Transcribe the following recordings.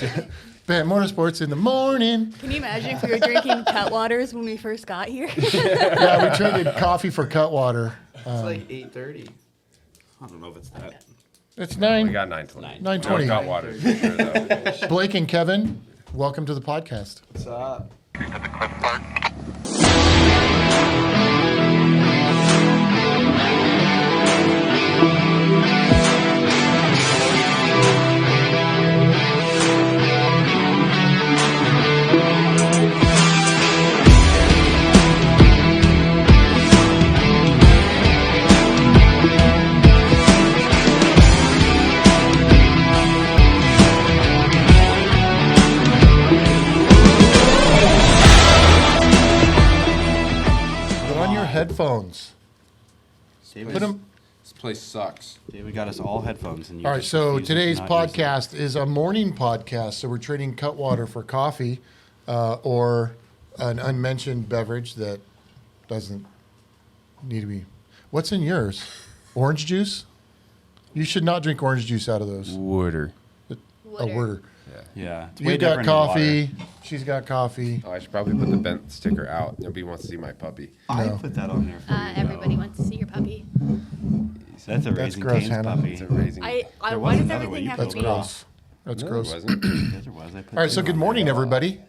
Bet Motorsports in the morning. Can you imagine if we were drinking Cutwaters when we first got here? Yeah, we traded coffee for Cutwater. It's like 8:30. I don't know if it's that. It's We 9. got 9:20. 9:20. Got water for sure, though. Blake and Kevin, welcome to the podcast. What's up? Put on your headphones. David, Put 'em. This place sucks. David got us all headphones. And you All right, just so refuse to today's not use them. podcast is a morning podcast. So we're trading Cutwater for coffee or an unmentioned beverage that doesn't need to be. What's in yours? Orange juice? You should not drink orange juice out of those. Water. A word. Yeah. It's way You got different than water. coffee. She's got coffee. Oh, I should probably put the bent sticker out. Nobody wants to see my puppy. I No. put that on there for you. Everybody though. wants to see your puppy. That's a That's Raising gross, Cane's Hannah. puppy. It's a raising. Why There does was another everything one. You have put to That's be? gross. That's No, gross. it wasn't. Yes, there was. I put All right, so things good on morning, there. everybody.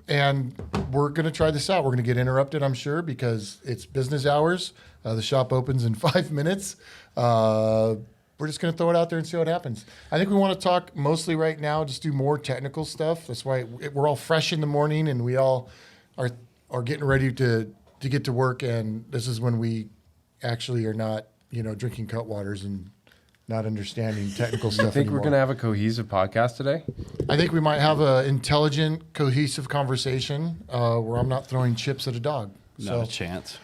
And we're going to try this out. We're going to get interrupted, I'm sure, because it's business hours. The shop opens in 5 minutes. We're just going to throw it out there and see what happens. I think we want to talk mostly right now, just do more technical stuff. That's why we're all fresh in the morning and we all are getting ready to get to work. And this is when we actually are not, drinking Cutwaters and not understanding technical stuff I think anymore. we're gonna have a cohesive podcast today. I think we might have an intelligent, cohesive conversation where I'm not throwing chips at a dog. Not a So chance.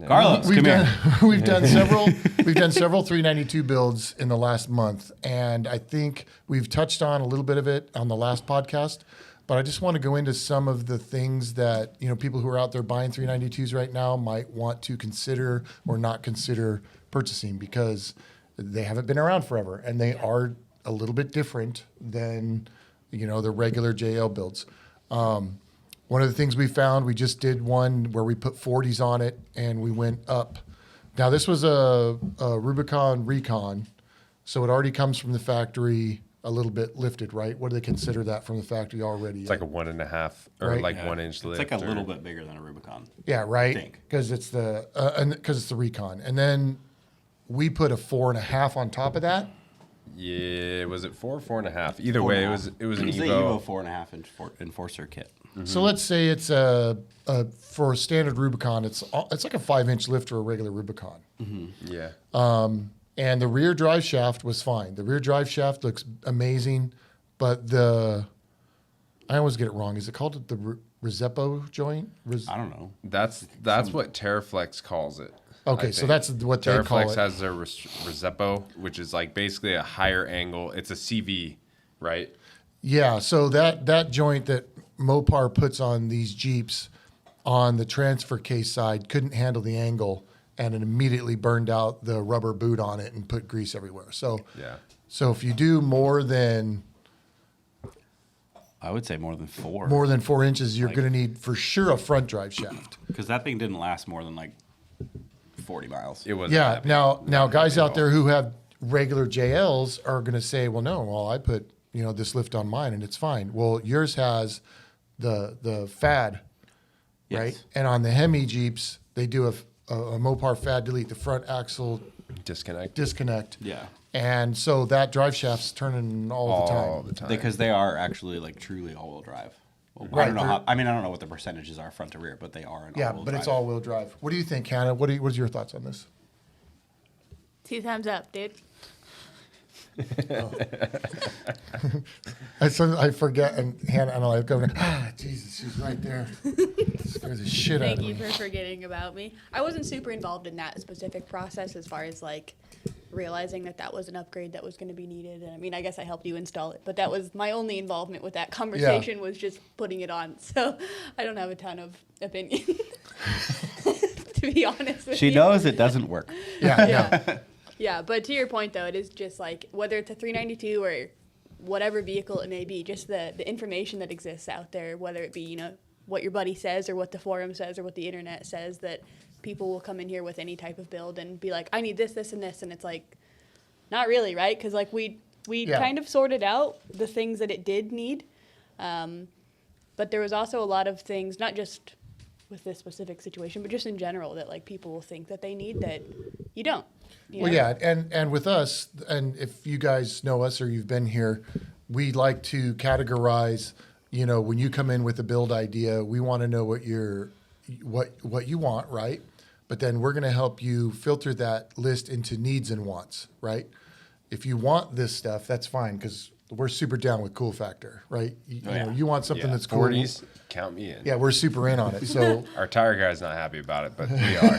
Carlos, we've come done here. we've done several 392 builds in the last month, and I think we've touched on a little bit of it on the last podcast. But I just want to go into some of the things that people who are out there buying 392s right now might want to consider or not consider purchasing because they haven't been around forever and they are a little bit different than the regular JL builds. One of the things we found, we just did one where we put 40s on it and we went up. Now this was a Rubicon Recon, so it already comes from the factory a little bit lifted, right? What do they consider that from the factory already? It's like a 1.5 or Right. like Yeah. 1 inch It's lift. like a or- little bit bigger than a Rubicon. yeah, right. think. Because it's the Recon, and then we put a 4.5 on top of that. Yeah, was it 4 or 4.5? Either way, it was an It's the Evo. Evo 4.5 inch Enforcer kit. So let's say it's for a standard Rubicon, it's like a 5-inch lift for a regular Rubicon. Yeah. And the rear drive shaft was fine. The rear drive shaft looks amazing, but I always get it wrong. Is it called the Resepo joint? I don't know. That's what Terraflex calls it. Okay, I so think. that's what they call Terraflex it. has their Resepo, which is like basically a higher angle. It's a CV, right? Yeah, so that joint that Mopar puts on these Jeeps on the transfer case side couldn't handle the angle, and it immediately burned out the rubber boot on it and put grease everywhere. So Yeah. So if you do more than I would say more than 4. 4 inches, you're going to need for sure a front drive shaft. Because that thing didn't last more than like 40 miles. It was. Yeah. Now guys out there who have regular JLs are going to say, well, I put this lift on mine and it's fine. Well, yours has the FAD, Yes. right? And on the Hemi Jeeps, they do a Mopar FAD delete, the front axle disconnect. Yeah. And so that drive shaft's turning all the time. Because they are actually like truly all-wheel drive. Well, Right, I don't know they're- I don't know what the percentages are front to rear, but they are an Yeah, all-wheel but drive. it's all-wheel drive. What do you think, Hannah? What's your thoughts on this? 2 thumbs up, dude. I forget, and Hannah, and I go, Jesus, she's right there. Scares the shit out Thank of you me. for forgetting about me. I wasn't super involved in that specific process as far as like realizing that was an upgrade that was going to be needed. And I mean, I guess I helped you install it, but that was my only involvement with that conversation was just putting it on. So I don't have a ton of opinion, to be honest with She you. knows it doesn't work. Yeah, Yeah. Yeah, but to your point though, it is just like whether it's a 392 or whatever vehicle it may be, just the information that exists out there, whether it be, you know, what your buddy says or what the forum says or what the internet says, that people will come in here with any type of build and be like, I need this, this, and this. And it's like, not really, right? Because like we kind of sorted out the things that it did need. But there was also a lot of things, not just with this specific situation, but just in general, that like people will think that they need that you don't. You Well, know? yeah, and with us, and if you guys know us or you've been here, we like to categorize. You know, when you come in with a build idea, we want to know what you want, right? But then we're going to help you filter that list into needs and wants, right? If you want this stuff, that's fine because we're super down with cool factor, right? You know, you want something that's cool. 40s, count me in. Yeah, we're super in on it. So, Our tire guy's not happy about it, but we are.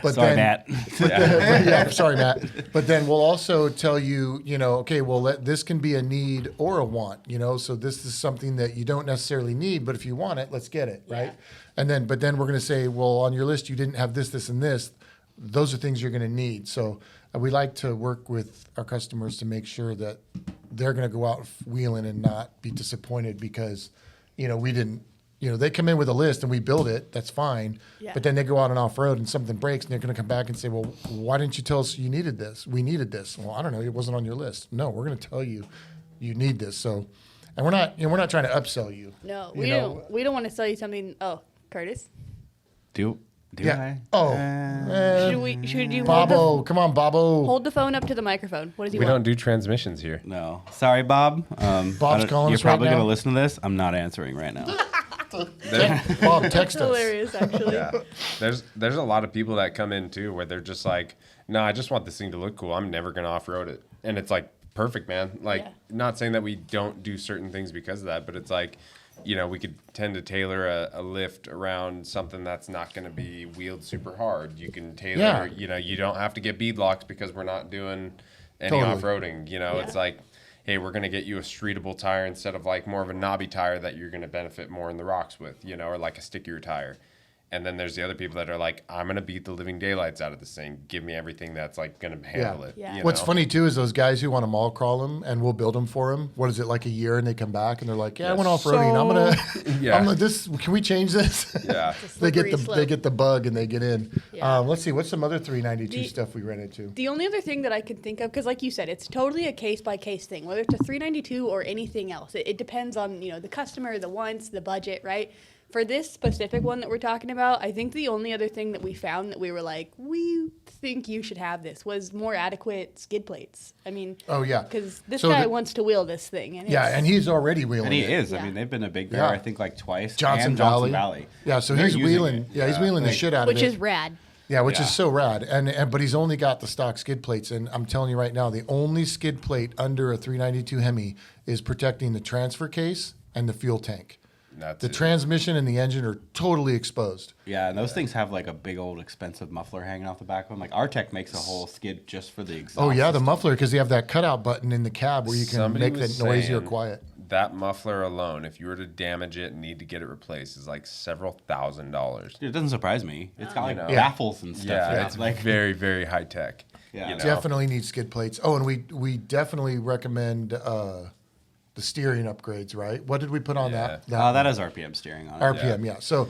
but Sorry, then, Matt. yeah, sorry, Matt. But then we'll also tell you, you know, okay, well, this can be a need or a want, you know. So this is something that you don't necessarily need, but if you want it, let's get it, right? But then we're going to say, well, on your list, you didn't have this, this, and this. Those are things you're going to need. So we like to work with our customers to make sure that they're going to go out wheeling and not be disappointed because, you know, we didn't. You know, they come in with a list and we build it. That's fine. Yeah. But then they go out and off road and something breaks and they're going to come back and say, well, why didn't you tell us you needed this? We needed this. Well, I don't know. It wasn't on your list. No, we're going to tell you you need this. So, and we're not trying to upsell you. No, you we know? don't. We don't want to sell you something. Oh, Curtis, Do Yeah. I? Oh, should you Bobo, come on, Bobo. hold the phone up to the microphone? What does he We want? don't do transmissions here. No. Sorry, Bob. Bob's I don't- calling You're us right probably now. going to listen to this. I'm not answering right now. Bob, text us. Hilarious, actually. Yeah. There's a lot of people that come in too where they're just like, no, I just want this thing to look cool. I'm never gonna off road it. And it's like perfect, man. Like Yeah. not saying that we don't do certain things because of that, but it's like, you know, we could tend to tailor a lift around something that's not going to be wheeled super hard. You can tailor, Yeah. you know, you don't have to get bead locks because we're not doing any Totally. off-roading. You know, Yeah. it's like, hey, we're going to get you a streetable tire instead of like more of a knobby tire that you're going to benefit more in the rocks with, you know, or like a stickier tire. And then there's the other people that are like, I'm going to beat the living daylights out of this thing. Give me everything that's like going to handle it. Yeah. you What's know? funny too is those guys who want to mall crawl them and we'll build them for them. What is it, like a year, and they come back and they're like, yeah, I went off roading. I'm gonna, Yeah. I'm gonna, this. Can we change this? Yeah. they get the Slippery they slope. get the bug and they get in. Yeah. Let's see, what's some other 392 The- stuff we ran into? The only other thing that I could think of, because like you said, it's totally a case by case thing, whether it's a 392 or anything else. It depends on, you know, the customer, the wants, the budget, right? For this specific one that we're talking about, I think the only other thing that we found that we were like, we think you should have this, was more adequate skid plates. I mean, Oh yeah, because this So guy the- wants to wheel this thing. And yeah, it's- and he's already wheeling. And he it. is. Yeah. I mean, they've been a big bear, Yeah. I think, like twice. Johnson and Valley. Johnson Valley. Yeah, so They're he's using wheeling. it. Yeah, he's wheeling the Like, shit out which of it. is rad. Yeah, which Yeah. is so rad. And but he's only got the stock skid plates, and I'm telling you right now, the only skid plate under a 392 Hemi is protecting the transfer case and the fuel tank. That's The it. transmission and the engine are totally exposed. Yeah, and those things have like a big old expensive muffler hanging off the back of them. Like Artec makes a whole skid just for the exhaust. Oh yeah, the system. muffler, because they have that cutout button in the cab where you can Somebody make was it noisy or saying quiet. That muffler alone, if you were to damage it and need to get it replaced, is like several $1,000s. It doesn't surprise me. It's got like know. Yeah. baffles and stuff. Yeah, Yeah, it's like very, very high tech. Yeah. you know? Definitely need skid plates. Oh, and we definitely recommend the steering upgrades, right? What did we put on that? that has RPM steering on it. RPM, yeah. So,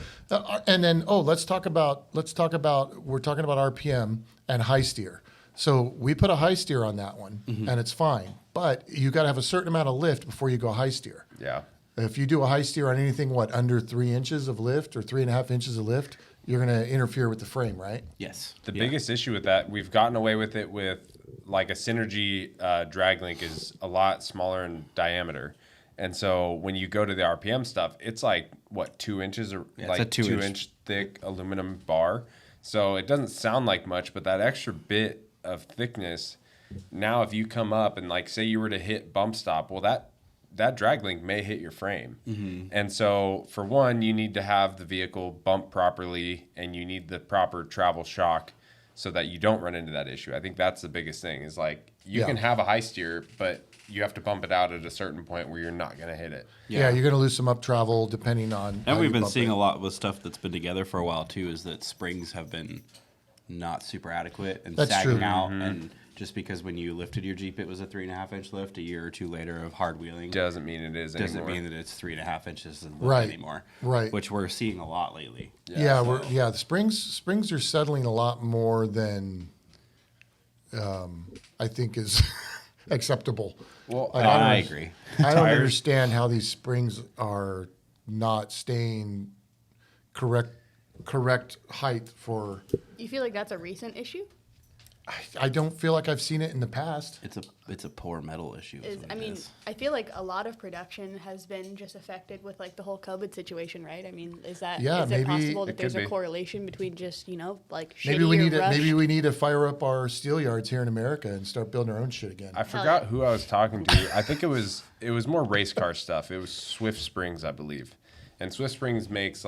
and then let's talk about we're talking about RPM and high steer. So we put a high steer on that one, and it's fine. But you got to have a certain amount of lift before you go high steer. Yeah. If you do a high steer on anything, under 3 inches of lift or 3.5 inches of lift, you're going to interfere with the frame, right? Yes. The Yeah. biggest issue with that, we've gotten away with it with like a Synergy drag link is a lot smaller in diameter. And so when you go to the RPM stuff, it's like, what, 2 inches or Yeah, it's like a 2 inch. 2-inch thick aluminum bar. So it doesn't sound like much, but that extra bit of thickness, now if you come up and like say you were to hit bump stop, well that drag link may hit your frame. And so for one, you need to have the vehicle bump properly and you need the proper travel shock so that you don't run into that issue. I think that's the biggest thing is like you Yeah. can have a high steer, but you have to bump it out at a certain point where you're not going to hit it. Yeah, you're going to lose some up travel depending on. And how we've you been bump seeing it. a lot with stuff that's been together for a while too. Is that springs have been not super adequate and That's sagging true. out, and Just because when you lifted your Jeep, it was a 3.5-inch lift. A year or two later of hard wheeling Doesn't mean it is doesn't anymore. mean that it's 3.5 inches and Right. anymore. Right. Which we're seeing a lot lately. Yeah, the springs are settling a lot more than I think is acceptable. Well, Like, I agree. I don't Tires- understand how these springs are not staying correct height for. You feel like that's a recent issue? I don't feel like I've seen it in the past. It's a poor metal issue. I feel like a lot of production has been just affected with like the whole COVID situation, right? I mean, is it maybe possible it that there's could a be. correlation between just like Maybe we shitty or need to rushed? maybe we need to fire up our steel yards here in America and start building our own shit again. I forgot who I was talking to. I think it was more race car stuff. It was Swift Springs, I believe. And Swift Springs makes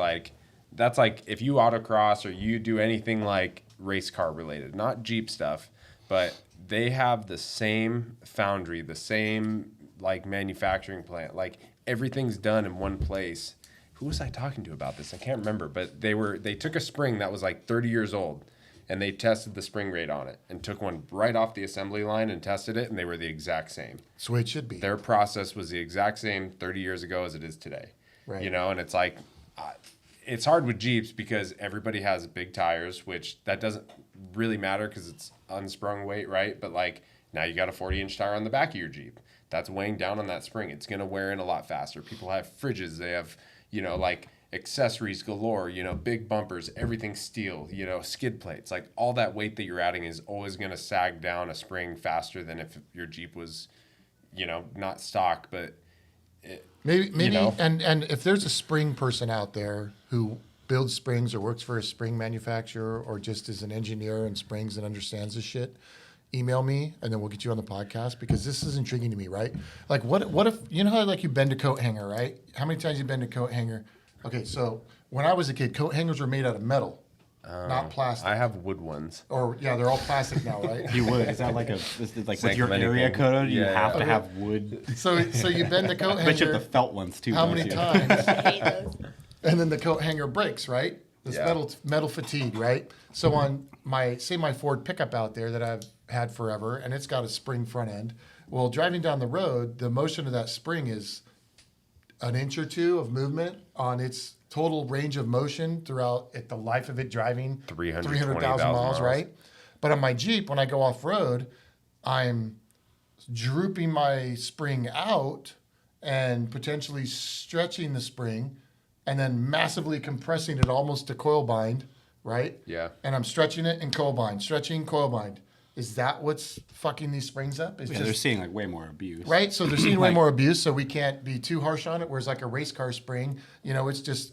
that's like if you autocross or you do anything like race car related, not Jeep stuff, but they have the same foundry, the same like manufacturing plant. Like everything's done in one place. Who was I talking to about this? I can't remember, but they took a spring that was like 30 years old and they tested the spring rate on it and took one right off the assembly line and tested it, and they were the exact same. That's the way it should be. Their process was the exact same 30 years ago as it is today. Right. And it's like, it's hard with Jeeps because everybody has big tires, which that doesn't really matter because it's unsprung weight, right? But like now you got a 40-inch tire on the back of your Jeep. That's weighing down on that spring. It's going to wear in a lot faster. People have fridges. They have, like accessories galore, big bumpers, everything steel, skid plates. Like all that weight that you're adding is always going to sag down a spring faster than if your Jeep was, not stock, but Maybe, know. and if there's a spring person out there who builds springs or works for a spring manufacturer or just is an engineer in springs and understands this shit, email me and then we'll get you on the podcast because this is intriguing to me, right? Like what if how like you bend a coat hanger, right? How many times you bend a coat hanger? Okay, so when I was a kid, coat hangers were made out of metal, not plastic. I have wood ones. Or they're all plastic now, right? You would. Is that like with Like your many area things. code? You Yeah, have yeah. to have wood. So you bend the coat I bet you hanger. have the felt ones too. How don't many you? times? I hate those. And then the coat hanger breaks, right? This Yeah. metal fatigue, right? So on my Ford pickup out there that I've had forever, and it's got a spring front end. Well, driving down the road, the motion of that spring is an inch or two of movement on its total range of motion throughout the life of it driving 320,000 miles, miles. right? But on my Jeep, when I go off road, I'm drooping my spring out and potentially stretching the spring and then massively compressing it almost to coil bind, right? Yeah. And I'm stretching it and coil bind, stretching, coil bind. Is that what's fucking these springs up? It's Yeah, they're seeing like way more abuse. right? So they're seeing way more abuse, so we can't be too harsh on it. Whereas like a race car spring, it's just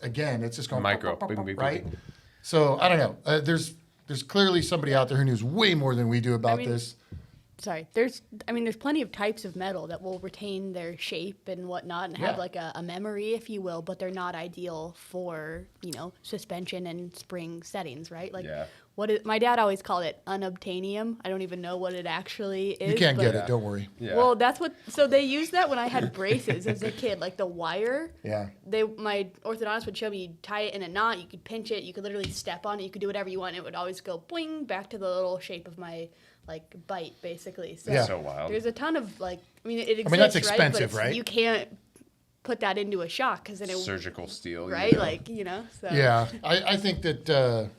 going Micro. pop, pop, Bing, pop, bing, right? bing. So I don't know. There's clearly somebody out there who knows way more than we do about this. Sorry, there's plenty of types of metal that will retain their shape and whatnot and have Yeah. like a memory, if you will, but they're not ideal for, suspension and spring settings, right? Like Yeah. my dad always called it unobtainium. I don't even know what it actually is. You can't but- get it. Don't worry. Yeah. Well, so they used that when I had braces as a kid, like the wire. Yeah. My orthodontist would show me you'd tie it in a knot, you could pinch it, you could literally step on it, you could do whatever you want. It would always go boing back to the little shape of my bite, basically. So, Yeah. So wild. there's a ton of it exists, that's right? expensive, But right? You can't put that into a shock because then it Surgical steel. right, So Yeah, I think that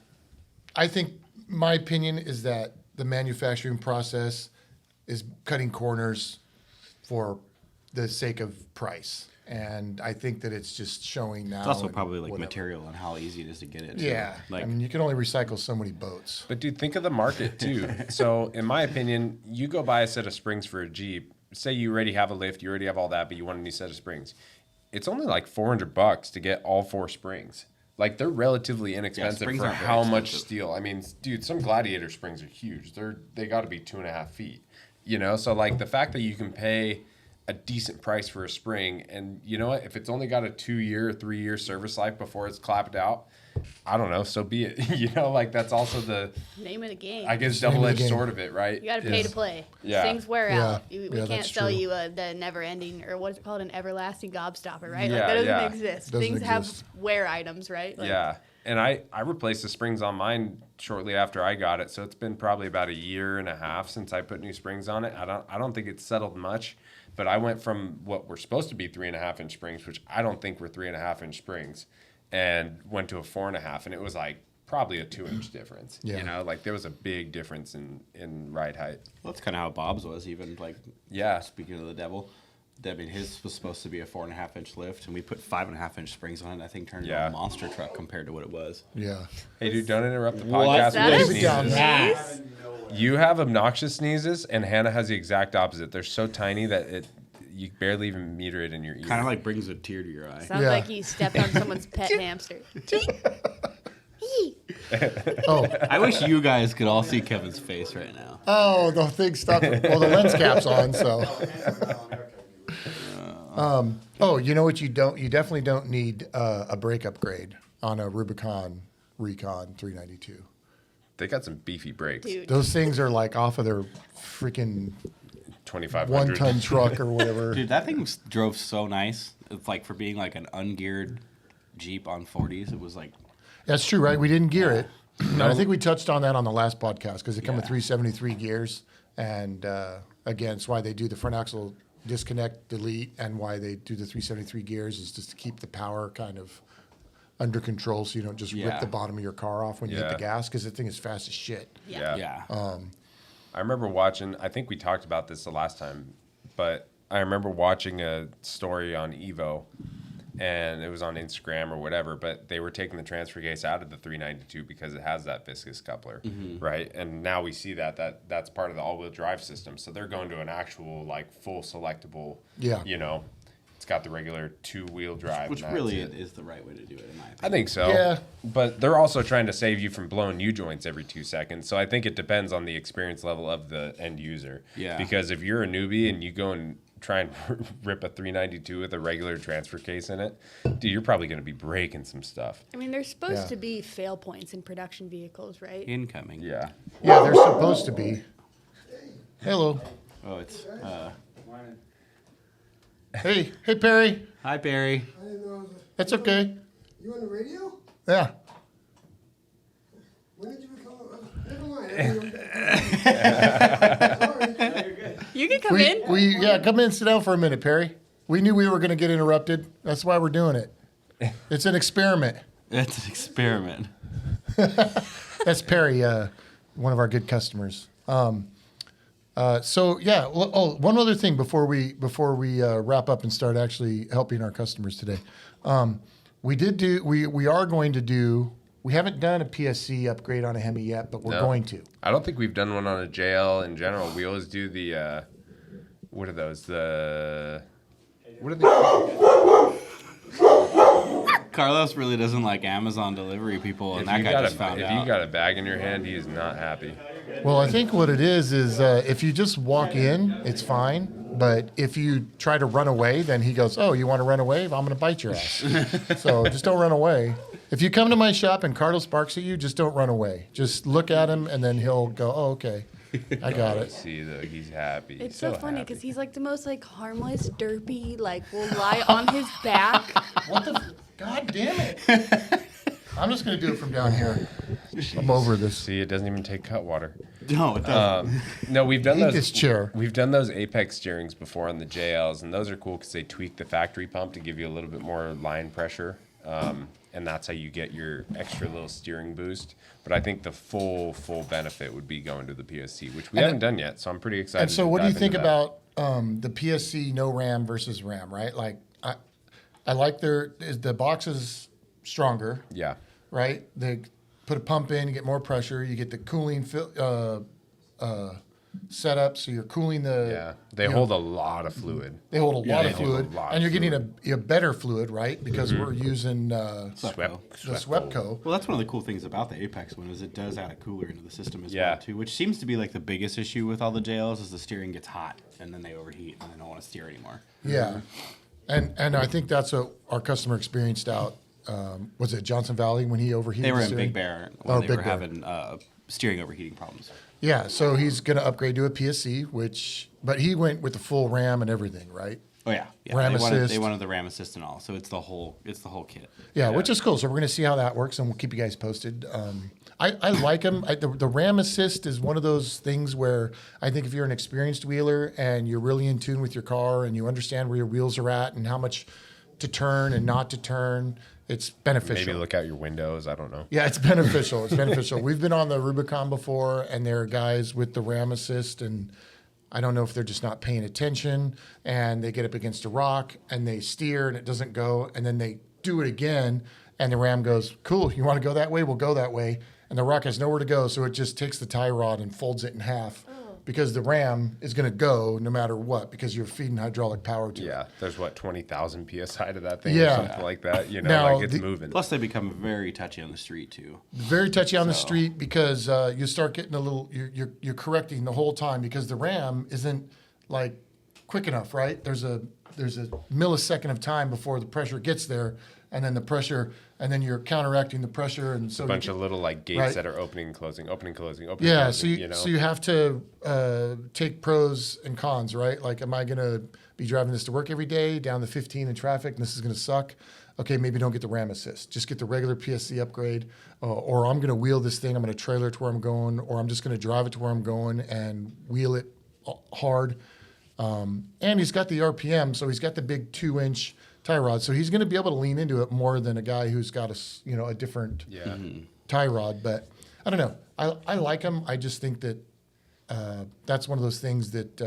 my opinion is that the manufacturing process is cutting corners for the sake of price, and I think that it's just showing now. It's also and probably like whatever. material and how easy it is to get it. too. Yeah, Like I mean, you can only recycle so many boats. But dude, think of the market too. So in my opinion, you go buy a set of springs for a Jeep. Say you already have a lift, you already have all that, but you want a new set of springs. It's only like $400 to get all 4 springs. Like they're relatively inexpensive springs for aren't very how much expensive. steel. I mean, dude, some Gladiator springs are huge. They got to be 2.5 feet. So like the fact that you can pay a decent price for a spring, and you know what? If it's only got a 2-year, 3-year service life before it's clapped out, I don't know. So be it. That's also the, name of the game. I guess, It's the name of the double-edged game. sword of it, right? You got to pay Is- to play. Yeah. Things wear Yeah. out. We Yeah, can't that's sell true. you the never-ending, or what is it called, an everlasting gobstopper, right? Yeah, that doesn't yeah. exist. Doesn't Things exist. have wear items, right? Yeah. And I replaced the springs on mine shortly after I got it, so it's been probably about a year and a half since I put new springs on it. I don't think it's settled much, but I went from what were supposed to be 3.5-inch springs, which I don't think were 3.5-inch springs, and went to a 4.5, and it was like probably a 2-inch difference. Yeah. You know, like there was a big difference in ride height. Well, that's kind of how Bob's was, even like. Yeah. Speaking of the devil, I mean, his was supposed to be a 4.5-inch lift, and we put 5.5-inch springs on it. I think turned into a monster truck compared to what it was. Yeah. Hey, dude, don't interrupt the What? podcast That with is sneezes. down Jeez. You have obnoxious sneezes, and Hannah has the exact opposite. They're so tiny that you barely even meter it in your ear. Kind of like brings a tear to your eye. Sounds Yeah. like you stepped on someone's pet hamster. Oh, I wish you guys could all see Kevin's face right now. oh, the thing stuck. Well, the lens cap's on, so. Oh, you know what you don't? You definitely don't need a brake upgrade on a Rubicon Recon 392. They got some beefy brakes. Dude. Those things are like off of their freaking 2,500. 1-ton truck or whatever. Dude, that thing drove so nice. It's like for being like an ungeared Jeep on 40s, it was like. That's true, right? We didn't gear it. And I think we touched on that on the last podcast because they come with Yeah. 373 gears. And again, it's why they do the front axle disconnect, delete, and why they do the 373 gears is just to keep the power kind of under control so you don't just rip Yeah. the bottom of your car off when you hit Yeah. the gas because the thing is fast as shit. Yeah. I remember watching, I think we talked about this the last time, but I remember watching a story on Evo, and it was on Instagram or whatever, but they were taking the transfer case out of the 392 because it has that viscous coupler, right? And now we see that's part of the all-wheel drive system. So they're going to an actual, like, full selectable, Yeah. you know, it's got the regular two-wheel drive. Which and really that's it. is the right way to do it, in my opinion. I think so. Yeah. But they're also trying to save you from blowing U-joints every 2 seconds. So I think it depends on the experience level of the end user. Yeah. Because if you're a newbie and you go and try and rip a 392 with a regular transfer case in it, dude, you're probably going to be breaking some stuff. I mean, there's supposed Yeah. to be fail points in production vehicles, right? Incoming. Yeah. Yeah, they're supposed to be. Hello. Oh, it's. Hey, Perry. Hi, Barry. I didn't know. That's okay. You on the radio? Yeah. When did you become? Never mind. Sorry. You can come in. Come in, sit down for a minute, Perry. We knew we were going to get interrupted. That's why we're doing it. It's an experiment. It's an experiment. That's Perry, one of our good customers. So yeah. One other thing before we wrap up and start actually helping our customers today. We are going to do. We haven't done a PSC upgrade on a Hemi yet, but we're No. going to. I don't think we've done one on a JL in general. We always do the, what are those? What are they called? Carlos really doesn't like Amazon delivery people, and If that you guy got just found if out. you got a bag in your hand, he is not happy. Well, I think what it is if you just walk in, it's fine. But if you try to run away, then he goes, "Oh, you want to run away? I'm going to bite your ass." So just don't run away. If you come to my shop and Carlos barks at you, just don't run away. Just look at him, and then he'll go, "Oh, okay, I got it." See, he's happy. It's He's so funny happy. because he's like the most like harmless, derpy, like will lie on his back. What the? God damn it! I'm just going to do it from down here. I'm over this. See, it doesn't even take cut water. No, it doesn't. No, we've done Eat those. this chair. We've done those Apex steerings before on the JLs, and those are cool because they tweak the factory pump to give you a little bit more line pressure, and that's how you get your extra little steering boost. But I think the full benefit would be going to the PSC, which we haven't done yet. So I'm pretty excited. And so, to what do you dive think into that. about the PSC no RAM versus RAM? Right? Like, I like the box is stronger. Yeah, Right? They put a pump in, you get more pressure. You get the cooling setup, so you're cooling the. yeah. They you know, hold a lot of fluid. They hold a lot they of hold a fluid, lot and of you're getting a better fluid, right? Because we're using Swepco. the Swepco. Well, that's one of the cool things about the Apex one is it does add a cooler into the system as Yeah. well too, which seems to be like the biggest issue with all the JLs is the steering gets hot and then they overheat and they don't want to steer anymore. Yeah, and I think that's what our customer experienced out. Was it Johnson Valley when he overheated? They were the in steering? Big Bear when Oh, they Big were Bear. having steering overheating problems. Yeah, so he's going to upgrade to a PSC, but he went with the full RAM and everything, right? Oh yeah, Ram they assist. wanted the Ram assist and all, so it's the whole kit. Yeah, which is cool. So we're going to see how that works, and we'll keep you guys posted. I like them. The Ram Assist is one of those things where I think if you're an experienced wheeler and you're really in tune with your car and you understand where your wheels are at and how much to turn and not to turn, it's beneficial. Maybe look out your windows. I don't know. Yeah, it's beneficial. It's beneficial. We've been on the Rubicon before, and there are guys with the Ram Assist, and I don't know if they're just not paying attention, and they get up against a rock, and they steer, and it doesn't go, and then they do it again, and the Ram goes, cool, you want to go that way? We'll go that way. And the rock has nowhere to go, so it just takes the tie rod and folds it in half because the Ram is going to go no matter what because you're feeding hydraulic power to it. Yeah, there's 20,000 PSI to that thing Yeah. or something like that. You know, Now, like it's moving. Plus, they become very touchy on the street too. Very touchy on the street because you start getting a little. You're correcting the whole time because the Ram isn't like quick enough, right? There's a millisecond of time before the pressure gets there, and then the pressure, and then you're counteracting the pressure, and so a bunch of little like gates right. that are opening and closing, opening, closing, opening. Yeah, closing, so you have to take pros and cons, right? Like, am I going to be driving this to work every day down the 15 in traffic, and this is going to suck? Okay, maybe don't get the Ram Assist. Just get the regular PSC upgrade, or I'm going to wheel this thing. I'm going to trailer it to where I'm going, or I'm just going to drive it to where I'm going and wheel it hard. And he's got the RPM, so he's got the big 2-inch tie rod, so he's going to be able to lean into it more than a guy who's got a different tie rod. But I don't know. I like him. I just think that that's one of those things that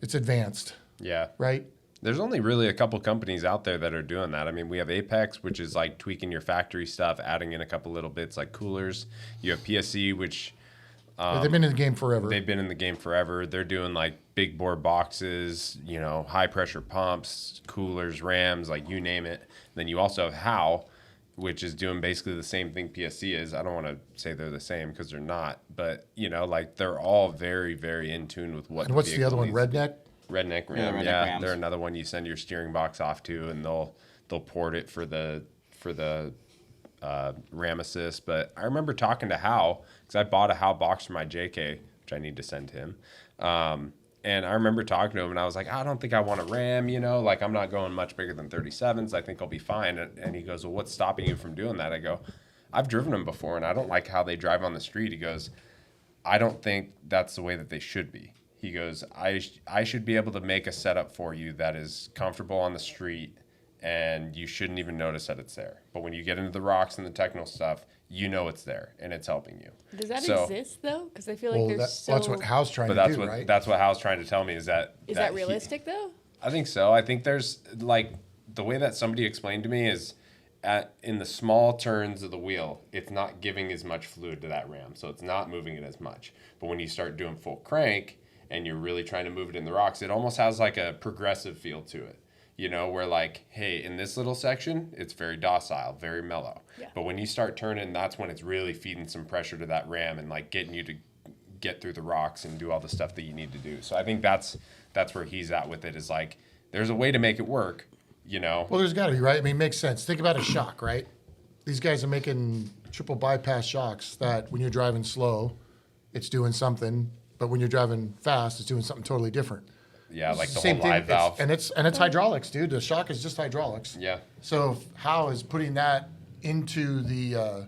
it's advanced, Yeah. right? There's only really a couple companies out there that are doing that. I mean, we have Apex, which is like tweaking your factory stuff, adding in a couple little bits like coolers. You have PSC, which They've been in the game forever. they've been in the game forever. They're doing like big bore boxes, high pressure pumps, coolers, rams, like you name it. Then you also have How, which is doing basically the same thing PSC is. I don't want to say they're the same because they're not, but like they're all very, very in tune with what. And what's the other one? vehicle needs to be. Redneck? Redneck Yeah, Ram, Redneck yeah, Rams. they're another one you send your steering box off to, and they'll port it for the Ram Assist. But I remember talking to Hal because I bought a Hal box for my JK, which I need to send him. And I remember talking to him, and I was like, I don't think I want a Ram, like I'm not going much bigger than 37s. I think I'll be fine. And he goes, well, what's stopping you from doing that? I go, I've driven them before, and I don't like how they drive on the street. He goes, I don't think that's the way that they should be. He goes, I should be able to make a setup for you that is comfortable on the street, and you shouldn't even notice that it's there. But when you get into the rocks and the technical stuff, it's there, and it's helping you. Does that So- exist though? Because I feel like there's That's what Hal's trying But to that's do, what right? that's what Hal's trying to tell me is that that he- realistic though? I think so. I think there's like the way that somebody explained to me is in the small turns of the wheel, it's not giving as much fluid to that ram, so it's not moving it as much. But when you start doing full crank and you're really trying to move it in the rocks, it almost has like a progressive feel to it. Where like, hey, in this little section, it's very docile, very mellow. Yeah. But when you start turning, that's when it's really feeding some pressure to that ram and like getting you to get through the rocks and do all the stuff that you need to do. So I think that's where he's at with it, is like, there's a way to make it work, Well, there's got to be, right? I mean, it makes sense. Think about a shock, right? These guys are making triple bypass shocks that when you're driving slow, it's doing something, but when you're driving fast, it's doing something totally different. Yeah, like the Same whole thing, live valve. and it's hydraulics, dude. The shock is just hydraulics. Yeah. So how is putting that into the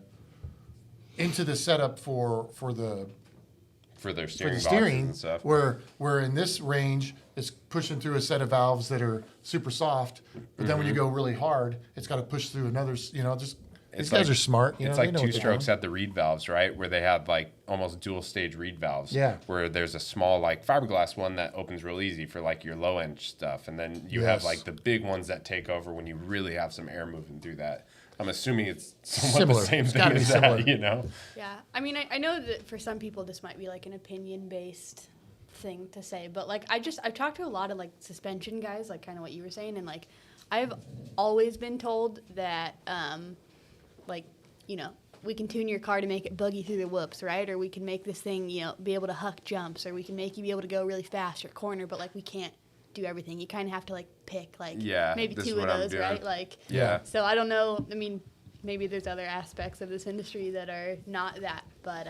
setup for the For their for steering the boxes steering, and stuff. where in this range it's pushing through a set of valves that are super soft, but then when you go really hard, it's got to push through another. Just these guys are smart. It's they like know two what they're strokes doing. at the reed valves, right? Where they have like almost dual stage reed valves. Yeah. Where there's a small like fiberglass one that opens real easy for like your low end stuff, and then you have Yes. like the big ones that take over when you really have some air moving through that. I'm assuming it's somewhat Similar. the same It's thing gotta be as similar. that, Yeah. I mean, I know that for some people this might be like an opinion based thing to say, but like I've talked to a lot of like suspension guys, like kind of what you were saying, and like I've always been told that we can tune your car to make it buggy through the whoops, right? Or we can make this thing, be able to huck jumps, or we can make you be able to go really fast or corner, but like we can't do everything. You kind of have to like pick like Yeah, maybe this is two of what I'm those, doing. right? Like Yeah. So I don't know. I mean, maybe there's other aspects of this industry that are not that, but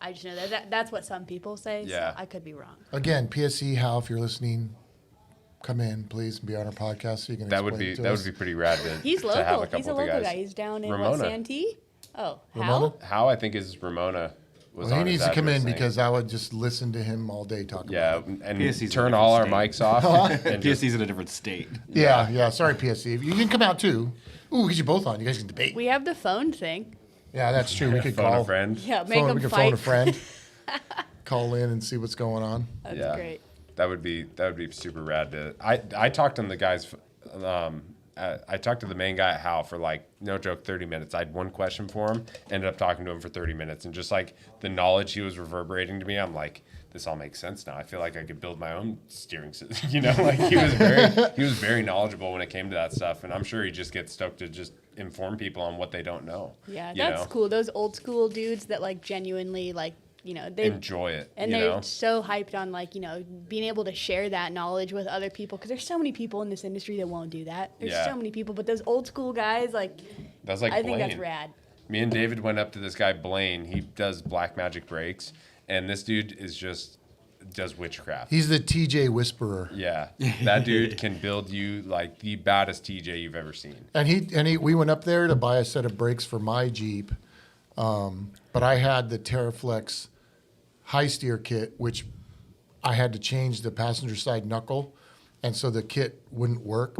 I just know that's what some people say. Yeah. So I could be wrong. Again, PSC, Hal, if you're listening, come in, please, and be on our podcast so you can That explain would be it to that us. would be pretty rad to, He's to have local. a couple He's a of the local guys. guy. He's down in Ramona. Santee. Oh, Ramona? Hal? How I think is Ramona was Well, he on his needs to come in address saying- because I would just listen to him all day talking yeah, about it. and PSC's a turn all our different mics off. and just, PSC's in a different state. Yeah. Sorry, PSC. You can come out too. Ooh, we get you both on. You guys can debate. We have the phone thing. Yeah, that's true. We could phone call a friend. Yeah, make we them could fight. phone a friend, call in and see what's going on. That's Yeah. great. That would be super rad to. I talked to the guys. I talked to the main guy at Hal for like no joke 30 minutes. I had one question for him. Ended up talking to him for 30 minutes, and just like the knowledge he was reverberating to me, I'm like, this all makes sense now. I feel like I could build my own steering system. You know, like he was very knowledgeable when it came to that stuff, and I'm sure he just gets stoked to just inform people on what they don't know. Yeah, you that's know? cool. Those old school dudes that like genuinely like, you know, they Enjoy it. and you they're know? so hyped on like, you know, being able to share that knowledge with other people because there's so many people in this industry that won't do that. There's Yeah. so many people, but those old school guys like That's like I think that's Blaine. rad. Me and David went up to this guy Blaine. He does black magic breaks, and this dude is just does witchcraft. He's the TJ Whisperer. Yeah, that dude can build you like the baddest TJ you've ever seen. And we went up there to buy a set of brakes for my Jeep, but I had the TerraFlex high steer kit, which I had to change the passenger side knuckle, and so the kit wouldn't work.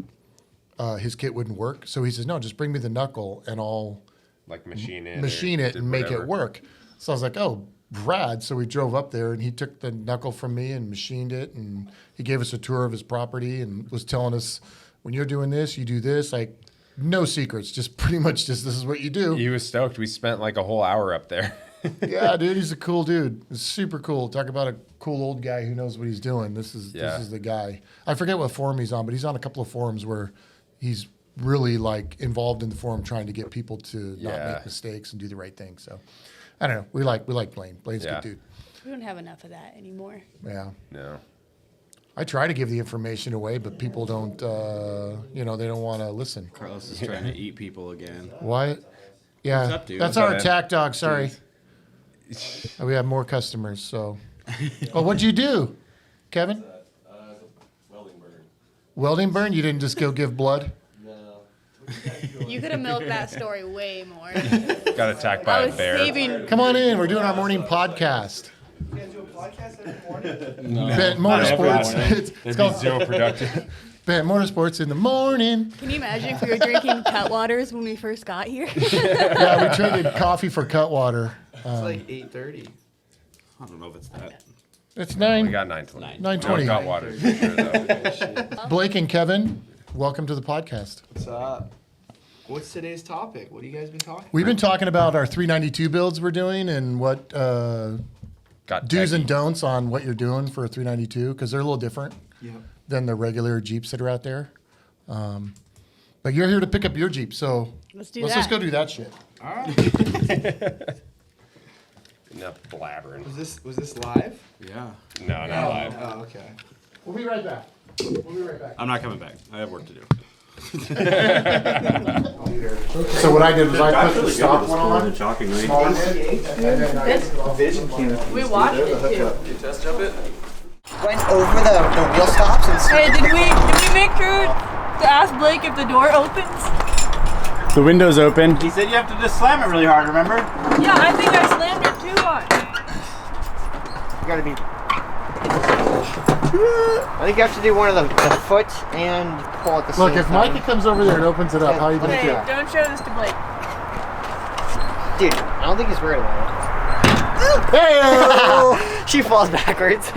His kit wouldn't work, so he says, "No, just bring me the knuckle, and I'll Like machine it or and make whatever. it work." So I was like, "Oh, rad!" So we drove up there, and he took the knuckle from me and machined it, and he gave us a tour of his property and was telling us, "When you're doing this, you do this." Like, no secrets, just pretty much just this is what you do. He was stoked. We spent like a whole hour up there. Yeah, dude, he's a cool dude. He's super cool. Talk about a cool old guy who knows what he's doing. This is the guy. I forget what forum he's on, but he's on a couple of forums where he's really like involved in the forum trying to get people to not Yeah. make mistakes and do the right thing. So I don't know. We like Blaine. Blaine's a Yeah. good dude. We don't have enough of that anymore. Yeah. No. I try to give the information away, but people don't, they don't want to listen. Carlos is trying to eat people again. Why? Yeah, What's up, dude? that's What's our up, man? attack dog. Sorry. We have more customers, so. Oh, what'd you do, Kevin? Welding burn. Welding burn? You didn't just go give blood? No. You could have milked that story way more. Got attacked by I a was bear. saving. Come on in. We're doing our morning podcast. You guys do a podcast every morning? Bet Motorsports. everyone. It's There'd be called zero production. Bet Motorsports in the morning. Can you imagine if we were drinking Cutwaters when we first got here? Yeah, we traded coffee for Cutwater. It's like 8:30. I don't know if it's that. It's We 9. got 920. 9:20. No, got water for sure though. Blake and Kevin, welcome to the podcast. What's up? What's today's topic? What have you guys been talking We've been talking about our 392 builds we're doing and what Got do's techie. and don'ts on what you're doing for a 392 because they're a little different Yep. than the regular Jeeps that are out there. But you're here to pick up your Jeep, so Let's do let's that. just go do that shit. All right. Enough blabbering. Was this live? Yeah. No, not live. Oh, okay. We'll be right back. We'll be right back. I'm not coming back. I have work to do. So what I did was I put the stock one on, Shockingly. small one, and then I Vision camera. We watched it too. You test jump it? Went over the wheel stops and Hey, did we make sure to ask Blake if the door opens? The window's open. he said you have to just slam it really hard, remember? Yeah, I think I slammed it too hard. You gotta be. I think you have to do one of the foot and pull at the look, same if time. Mikey comes over there and opens it up, how are you gonna Hey, do that? don't show this to Blake. Dude, I don't think he's worried about Hey! it. She falls backwards.